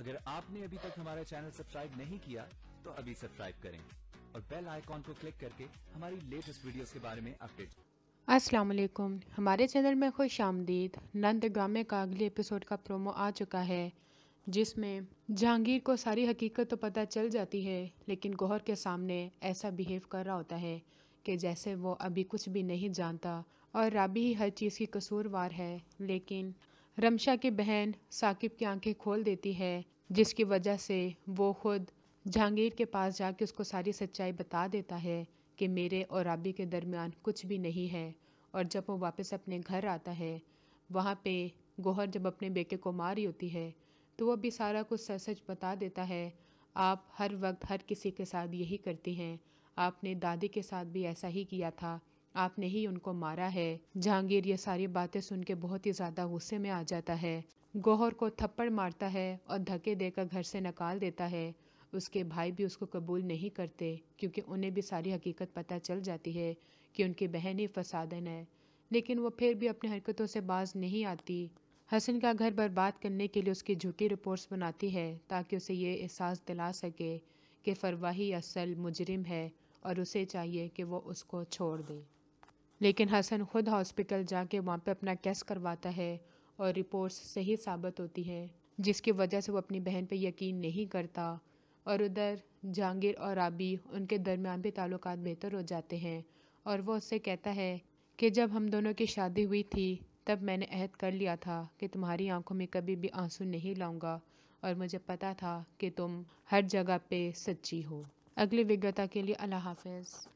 اگر آپ نے ابھی تک ہمارا چینل سبسکرائب نہیں کیا تو ابھی سبسکرائب کریں اور بیل آئیکن کو کلک کر کے ہماری لیٹسٹ ویڈیوز کے بارے میں اپڈیٹ۔ السلام علیکم، ہمارے چینل میں خوش آمدید۔ نند ڈرامے کا اگلے ایپیسوڈ کا پرومو آ چکا ہے، جس میں جہانگیر کو ساری حقیقت تو پتہ چل جاتی ہے، لیکن گوہر کے سامنے ایسا بیہیو کر رہا ہوتا ہے کہ جیسے وہ ابھی کچھ بھی نہیں جانتا اور رابی ہی ہر چیز کی قصوروار ہے۔ لیکن رمشا کی بہن ثاقب کی آنکھیں کھول دیتی ہے، جس کی وجہ سے وہ خود جہانگیر کے پاس جا کے اس کو ساری سچائی بتا دیتا ہے کہ میرے اور رابی کے درمیان کچھ بھی نہیں ہے۔ اور جب وہ واپس اپنے گھر آتا ہے، وہاں پہ گوہر جب اپنے بیٹے کو مار رہی ہوتی ہے تو وہ بھی سارا کچھ سچ سچ بتا دیتا ہے۔ آپ ہر وقت ہر کسی کے ساتھ یہی کرتی ہیں، آپ نے دادی کے ساتھ بھی ایسا ہی کیا تھا، آپ نے ہی ان کو مارا ہے۔ جہانگیر یہ ساری باتیں سن کے بہت ہی زیادہ غصے میں آ جاتا ہے، گوہر کو تھپڑ مارتا ہے اور دھکے دے کر گھر سے نکال دیتا ہے۔ اس کے بھائی بھی اس کو قبول نہیں کرتے کیونکہ انہیں بھی ساری حقیقت پتہ چل جاتی ہے کہ ان کی بہن ہی فسادن ہے، لیکن وہ پھر بھی اپنی حرکتوں سے باز نہیں آتی۔ حسن کا گھر برباد کرنے کے لیے اس کی جھوٹی رپورٹس بناتی ہے تاکہ اسے یہ احساس دلا سکے کہ فرواہی اصل مجرم ہے اور اسے چاہیے کہ وہ اس کو چھوڑ دے۔ لیکن حسن خود ہاسپٹل جا کے وہاں پہ اپنا ٹیسٹ کرواتا ہے اور رپورٹس صحیح ثابت ہوتی ہے، جس کی وجہ سے وہ اپنی بہن پہ یقین نہیں کرتا۔ اور ادھر جہانگیر اور رابی ان کے درمیان بھی تعلقات بہتر ہو جاتے ہیں اور وہ اس سے کہتا ہے کہ جب ہم دونوں کی شادی ہوئی تھی تب میں نے عہد کر لیا تھا کہ تمہاری آنکھوں میں کبھی بھی آنسو نہیں لاؤں گا اور مجھے پتا تھا کہ تم ہر جگہ پہ سچی ہو۔ اگلی ویڈیو کے لیے اللہ حافظ۔